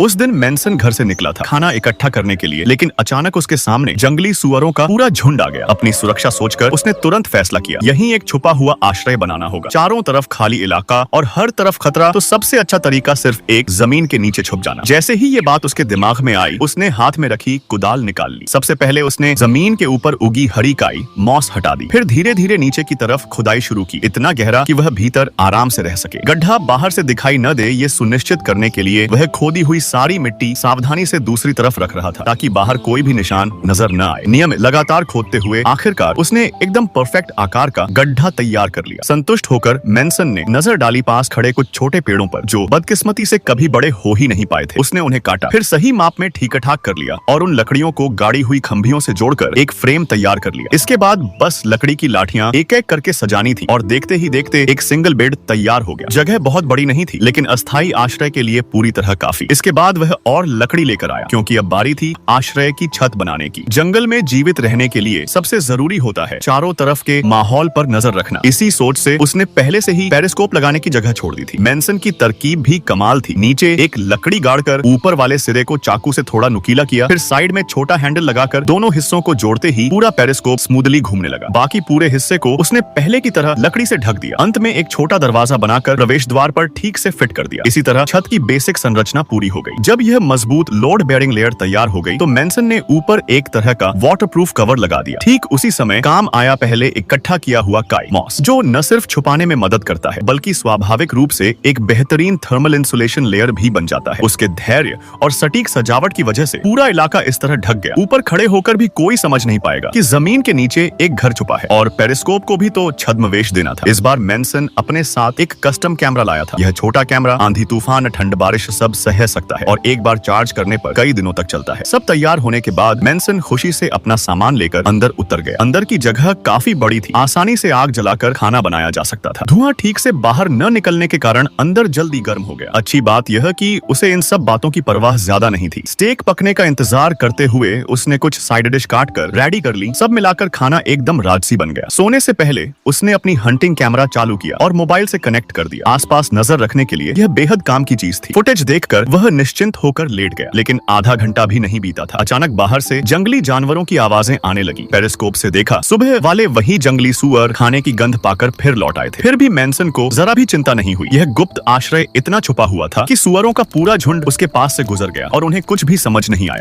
उस दिन मैनसन घर से निकला था खाना इकट्ठा करने के लिए, लेकिन अचानक उसके सामने जंगली सुअरों का पूरा झुंड आ गया। अपनी सुरक्षा सोचकर उसने तुरंत फैसला किया, यहीं एक छुपा हुआ आश्रय बनाना होगा। चारों तरफ खाली इलाका और हर तरफ खतरा, तो सबसे अच्छा तरीका सिर्फ एक जमीन के नीचे छुप जाना। जैसे ही ये बात उसके दिमाग में आई, उसने हाथ में रखी कुदाल निकाल ली। सबसे पहले उसने जमीन के ऊपर उगी हरी काई मॉस हटा दी, फिर धीरे धीरे नीचे की तरफ खुदाई शुरू की, इतना गहरा कि वह भीतर आराम से रह सके। गड्ढा बाहर से दिखाई न दे, ये सुनिश्चित करने के लिए वह खोदी हुई सारी मिट्टी सावधानी से दूसरी तरफ रख रहा था, ताकि बाहर कोई भी निशान नजर न आए। नियमित लगातार खोदते हुए आखिरकार उसने एकदम परफेक्ट आकार का गड्ढा तैयार कर लिया। संतुष्ट होकर मैनसन ने नजर डाली पास खड़े कुछ छोटे पेड़ों पर, जो बदकिस्मती से कभी बड़े हो ही नहीं पाए थे। उसने उन्हें काटा, फिर सही माप में ठीक ठाक कर लिया और उन लकड़ियों को गाड़ी हुई खंभियों से जोड़कर एक फ्रेम तैयार कर लिया। इसके बाद बस लकड़ी की लाठियां एक एक करके सजानी थी और देखते ही देखते एक सिंगल बेड तैयार हो गया। जगह बहुत बड़ी नहीं थी, लेकिन अस्थायी आश्रय के लिए पूरी तरह काफी। इसके बाद वह और लकड़ी लेकर आया, क्योंकि अब बारी थी आश्रय की छत बनाने की। जंगल में जीवित रहने के लिए सबसे जरूरी होता है चारों तरफ के माहौल पर नजर रखना। इसी सोच से उसने पहले से ही पेरिस्कोप लगाने की जगह छोड़ दी थी। मैनसन की तरकीब भी कमाल थी। नीचे एक लकड़ी गाड़कर ऊपर वाले सिरे को चाकू से थोड़ा नुकीला किया, फिर साइड में छोटा हैंडल लगाकर दोनों हिस्सों को जोड़ते ही पूरा पेरिस्कोप स्मूथली घूमने लगा। बाकी पूरे हिस्से को उसने पहले की तरह लकड़ी से ढक दिया। अंत में एक छोटा दरवाजा बनाकर प्रवेश द्वार पर ठीक से फिट कर दिया। इसी तरह छत की बेसिक संरचना पूरी हो गई। जब यह मजबूत लोड बेयरिंग लेयर तैयार हो गई, तो मैनसन ने ऊपर एक तरह का वाटरप्रूफ कवर लगा दिया। ठीक उसी समय काम आया पहले इकट्ठा किया हुआ काई मॉस, जो न सिर्फ छुपाने में मदद करता है, बल्कि स्वाभाविक रूप से एक बेहतरीन थर्मल इंसुलेशन लेयर भी बन जाता है। उसके धैर्य और सटीक सजावट की वजह से पूरा इलाका इस तरह ढक गया। ऊपर खड़े होकर भी कोई समझ नहीं पाएगा कि जमीन के नीचे एक घर छुपा है। और पेरिस्कोप को भी तो छद्मवेश देना था। इस बार मैनसन अपने साथ एक कस्टम कैमरा लाया था। यह छोटा कैमरा आंधी तूफान ठंड बारिश सब सह सकता है और एक बार चार्ज करने पर कई दिनों तक चलता है। सब तैयार होने के बाद मैनसन खुशी से अपना सामान लेकर अंदर उतर गया। अंदर की जगह काफी बड़ी थी, आसानी से आग जलाकर खाना बनाया जा सकता था। धुआं ठीक से बाहर न निकलने के कारण अंदर जल्दी गर्म हो गया। अच्छी बात यह कि उसे इन सब बातों की परवाह ज्यादा नहीं थी। स्टेक पकने का इंतजार करते हुए उसने कुछ साइड डिश काट कर रेडी कर ली। सब मिलाकर खाना एकदम राजसी बन गया। सोने से पहले उसने अपनी हंटिंग कैमरा चालू किया और मोबाइल से कनेक्ट कर दिया। आसपास नजर रखने के लिए यह बेहद काम की चीज थी। फुटेज देखकर वह निश्चिंत होकर लेट गया, लेकिन आधा घंटा भी नहीं बीता था, अचानक बाहर से जंगली जानवरों की आवाजें आने लगी। पेरिस्कोप से देखा, सुबह वाले वही जंगली सुअर खाने की गंध पाकर फिर लौट आए थे। फिर भी मैनसन को जरा भी चिंता नहीं हुई। यह गुप्त आश्रय इतना छुपा हुआ था कि सुअरों का पूरा झुंड उसके पास से गुजर गया और उन्हें कुछ भी समझ नहीं आया।